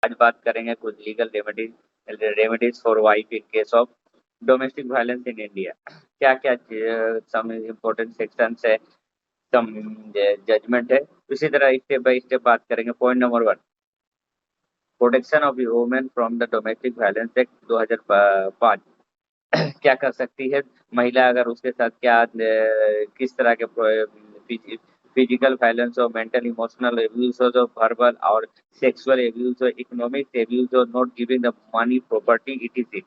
आज बात करेंगे कुछ legal remedies for wife in case of domestic violence in India. क्या क्या सम इम्पोर्टेंट सेक्शंस है, सम जजमेंट है। इसी तरह स्टेप बाय स्टेप बात करेंगे। Point number one, protection of women from the domestic violence act 2005। क्या कर सकती है महिला अगर उसके साथ क्या किस तरह के फिजिकल वायलेंस हो, मेंटल इमोशनल एब्यूज हो, जो वर्बल और सेक्सुअल एब्यूज हो, इकोनॉमिक एब्यूज हो, not giving the money property it.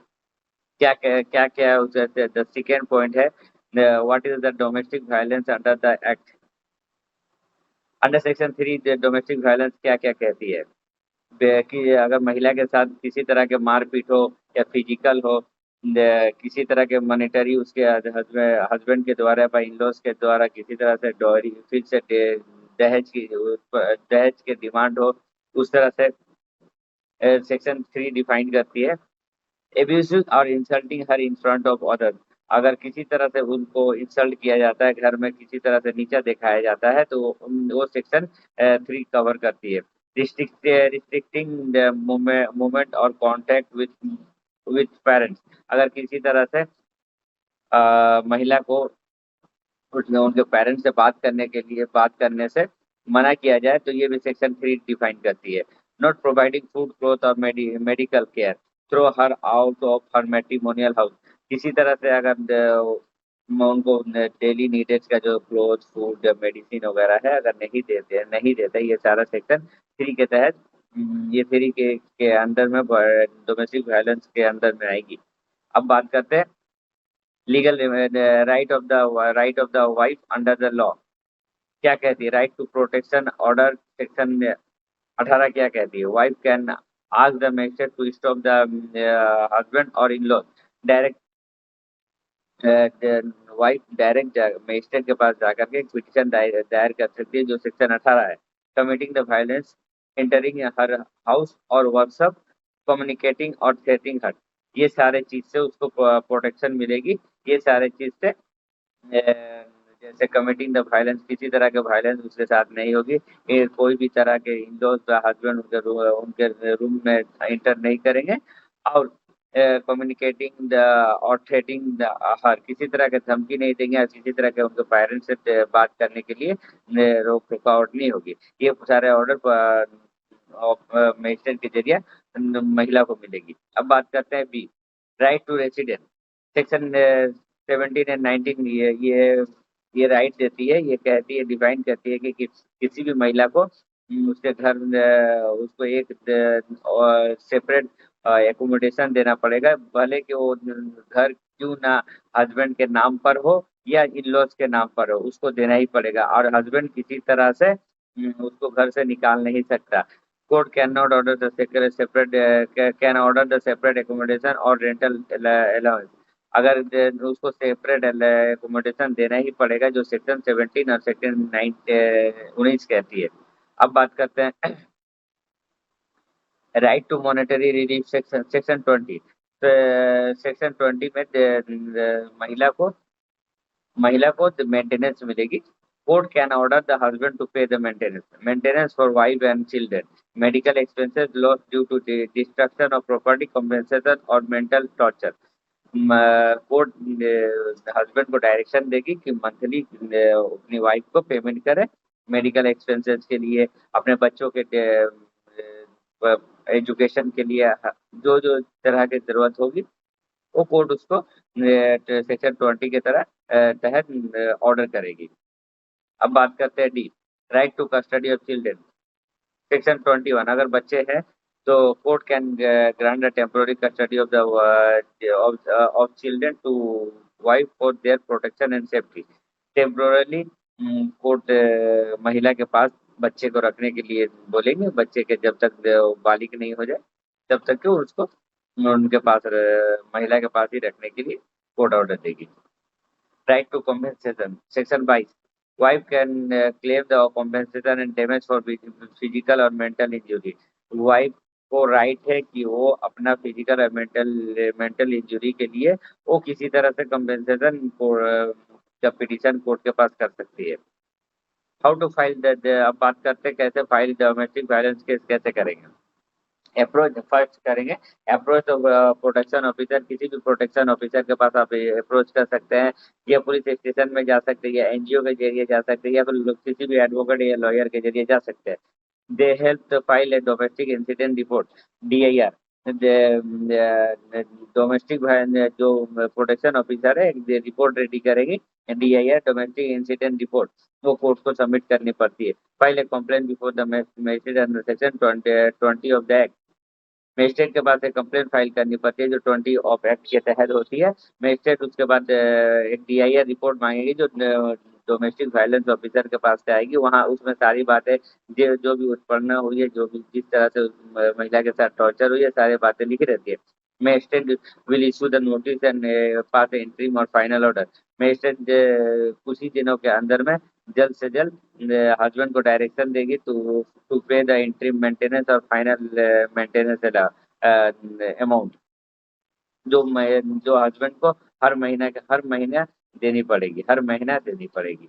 क्या क्या द सेकेंड पॉइंट है, what is the domestic violence under the act. Under section 3 domestic violence क्या क्या कहती है कि अगर महिला के साथ किसी तरह के मारपीट हो या फिजिकल हो, किसी तरह के मॉनेटरी उसके हस्बैंड के द्वारा या इन लॉज के द्वारा किसी तरह से डॉरी फिर से दहेज के डिमांड हो, उस तरह से सेक्शन 3 डिफाइन करती है। एब्यूजिव और insulting her in front of other. अगर किसी तरह से उनको इंसल्ट किया जाता है, घर में किसी तरह से नीचा दिखाया जाता है, तो वो सेक्शन 3 कवर करती है। रिस्ट्रिक्टिंग द मूवमेंट और कॉन्टैक्ट विथ पेरेंट्स। अगर किसी तरह से महिला को उनके पेरेंट्स से बात करने से मना किया जाए, तो ये भी सेक्शन 3 डिफाइन करती है। नॉट प्रोवाइडिंग फूड, क्लॉथ और medical care through her out of her matrimonial house. किसी तरह से अगर उनको डेली नीडेड का जो क्लोथ, फूड, मेडिसिन वगैरह है, अगर नहीं देते, ये सारा सेक्शन 3 के तहत ये 3 के अंदर में डोमेस्टिक वायलेंस के अंदर में आएगी। अब बात करते हैं legal right of the wife under the law. क्या कहती है? Right to protection order section 18 क्या कहती है? Wife can ask the magistrate to stop the husband और in law direct. Wife direct magistrate के पास जाकर के पिटिशन दायर कर सकती है, जो सेक्शन 18 है। Committing the violence, entering her house और वर्कशॉप, कम्युनिकेटिंग और थ्रेटिंग हर। ये सारे चीज से उसको प्रोटेक्शन मिलेगी। ये सारे चीज से जैसे कमिटिंग द वायलेंस, किसी तरह के वायलेंस उसके साथ नहीं होगी। ये कोई भी तरह के इंडोर्स हस्बैंड उनके रूम में इंटर नहीं करेंगे। और कम्युनिकेटिंग द और थ्रेटिंग द हर, किसी तरह के धमकी नहीं देंगे और किसी तरह के उनके पेरेंट्स से बात करने के लिए रोक रुकावट नहीं होगी। ये सारे ऑर्डर मजिस्ट्रेट के जरिए महिला को मिलेगी। अब बात करते हैं B, right to residence. Section 17 and 19 ये राइट देती है, ये कहती है, डिफाइन करती है कि किसी भी महिला को उसके घर उसको एक सेपरेट एकोमोडेशन देना पड़ेगा, भले कि वो घर क्यों ना हस्बैंड के नाम पर हो या इन लॉज के नाम पर हो, उसको देना ही पड़ेगा। और हस्बैंड किसी तरह से उसको घर से निकाल नहीं सकता। Court can not order the separate can order the separate accommodation और रेंटल अलाउंस। अगर उसको सेपरेट एकोमोडेशन देना ही पड़ेगा, जो सेक्शन 17 और सेक्शन 19 कहती है। अब बात करते हैं right to monetary relief section 20। Section 20 में महिला को मेंटेनेंस मिलेगी। Court can order the husband to pay the maintenance for wife and children, medical expenses loss due to destruction of property, compensation और मेंटल टॉर्चर। कोर्ट हस्बैंड को direction देगी कि monthly अपनी wife को पेमेंट करे medical expenses के लिए, अपने बच्चों के एजुकेशन के लिए, जो जो तरह की जरूरत होगी वो कोर्ट उसको सेक्शन 20 के तहत ऑर्डर करेगी। अब बात करते हैं D, right to custody of children. Section 21, अगर बच्चे हैं तो court can grant the temporary custody of children to wife for their protection and safety. Temporarily court महिला के पास बच्चे को रखने के लिए बोलेंगे, बच्चे के जब तक बालिग नहीं हो जाए तब तक के उसको उनके पास महिला के पास ही रखने के लिए कोर्ट ऑर्डर देगी। Right to compensation section 22, wife can claim the compensation and damage for physical और मेंटल इंजरी। वाइफ को राइट है कि वो अपना फिजिकल और मेंटल इंजरी के लिए वो किसी तरह से कॉम्पेंसेशन को जब पिटिशन कोर्ट के पास कर सकती है। हाउ टू फाइल अब बात करते हैं कैसे फाइल डोमेस्टिक वायलेंस केस कैसे करेंगे। अप्रोच फर्स्ट करेंगे। अप्रोच तो प्रोटेक्शन ऑफिसर, किसी भी प्रोटेक्शन ऑफिसर के पास आप अप्रोच कर सकते हैं, या पुलिस स्टेशन में जा सकते हैं, या एनजीओ के जरिए जा सकते हैं, या फिर किसी भी एडवोकेट या लॉयर के जरिए जा सकते हैं। They help to file a domestic incident report, DIR। Domestic जो प्रोटेक्शन ऑफिसर है रिपोर्ट रेडी करेगी, DIR डोमेस्टिक इंसिडेंट रिपोर्ट, वो कोर्ट को सबमिट करनी पड़ती है। File A complaint before the magistrate under section 20 of the act. Magistrate के पास एक कंप्लेंट फाइल करनी पड़ती है जो 20 ऑफ एक्ट के तहत होती है। मजिस्ट्रेट उसके बाद एक DIR रिपोर्ट मांगेगी जो डोमेस्टिक वायलेंस ऑफिसर के पास से आएगी। वहाँ उसमें सारी बातें जो भी उत्पन्न हुई है, जो भी जिस तरह से उस महिला के साथ टॉर्चर हुई है, सारी बातें लिखी रहती है। Magistrate will issue the notice and pass interim और फाइनल ऑर्डर। मजिस्ट्रेट कुछ ही दिनों के अंदर में जल्द से जल्द हस्बैंड को डायरेक्शन देगी to pay the interim maintenance और फाइनल मेंटेनेंस अमाउंट, जो हस्बैंड को हर महीना देनी पड़ेगी, हर महीना देनी पड़ेगी।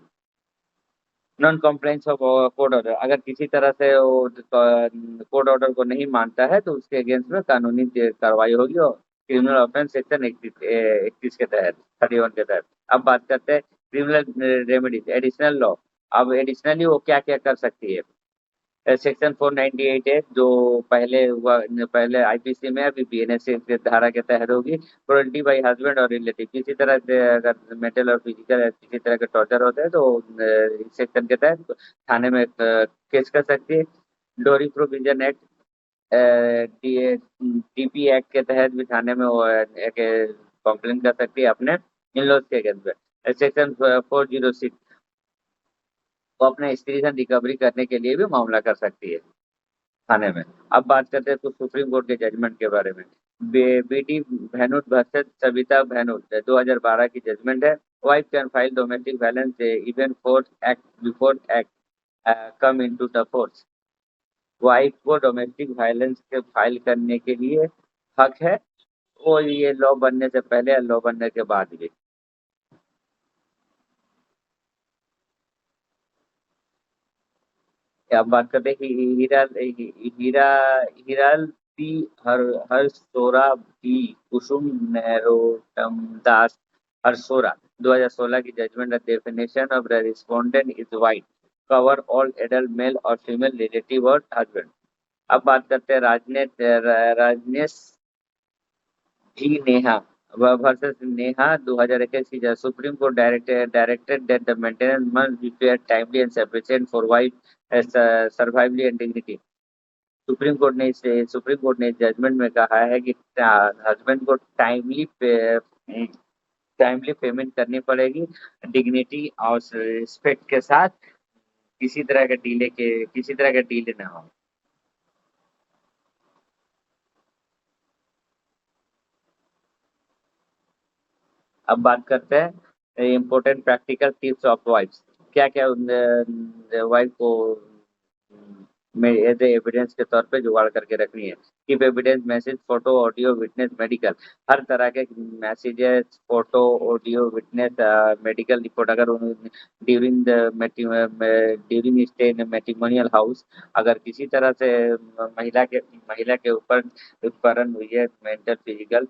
Non compliance of court order, अगर किसी तरह से वो कोर्ट ऑर्डर को नहीं मानता है तो उसके अगेंस्ट में कानूनी कार्रवाई होगी, और क्रिमिनल ऑफेंस सेक्शन 31 के तहत, 31 के तहत। अब बात करते हैं क्रिमिनल रेमेडीज, एडिशनल लॉ। अब एडिशनली वो क्या क्या कर सकती है। सेक्शन 498 है जो पहले आईपीसी में, अभी बीएनएस की धारा के तहत होगी। क्रूरल्टी बाई हस्बैंड और रिलेटिव, किसी तरह से अगर मेंटल और फिजिकल किसी तरह के टॉर्चर होते हैं तो इस सेक्शन के तहत थाने में केस कर सकती है। डोरी प्रोविजन एक्ट, डीपी एक्ट के तहत भी थाने में वो एक कंप्लेन कर सकती है अपने इन लॉज के अगेंस्ट में। सेक्शन 406 वो अपने स्त्री से रिकवरी करने के लिए भी मामला कर सकती है थाने में। अब बात करते हैं कुछ सुप्रीम कोर्ट के जजमेंट के बारे में। बीटी भैनुट वर्सेस सविता भैनुट 2012 की जजमेंट है। Wife can file domestic violence even force act before act come into the force. Wife को डोमेस्टिक वायलेंस के फाइल करने के लिए हक है, और ये लॉ बनने से पहले या लॉ बनने के बाद भी। अब बात करते हैं कि हीरा हीराल पी हर हरसोरा बी कुसुम नरोत्तम दास हरसोरा 2016 की judgement. Definition of the respondent is wide, cover all adult male और फीमेल रिलेटिव और हस्बैंड। अब बात करते हैं राजनेश जी नेहा वर्सेस नेहा 2021 की जज। Supreme court directed that the maintenance must be paid timely and sufficient for wife survival and dignity. Supreme court ने जजमेंट में कहा है कि हस्बैंड को टाइमली पेमेंट करनी पड़ेगी, डिग्निटी और रिस्पेक्ट के साथ, किसी तरह के डीले ना हो। अब बात करते हैं important practical tips of wifes. क्या क्या वाइफ को में एज ए एविडेंस के तौर पे जुगाड़ करके रखनी है। Keep evidence message, photo, audio, witness, medical. हर तरह के messages, photo, audio, witness, medical report, अगर during the during stay in matrimonial house, अगर किसी तरह से महिला के ऊपर उत्पीड़न हुई है, मेंटल फिजिकल,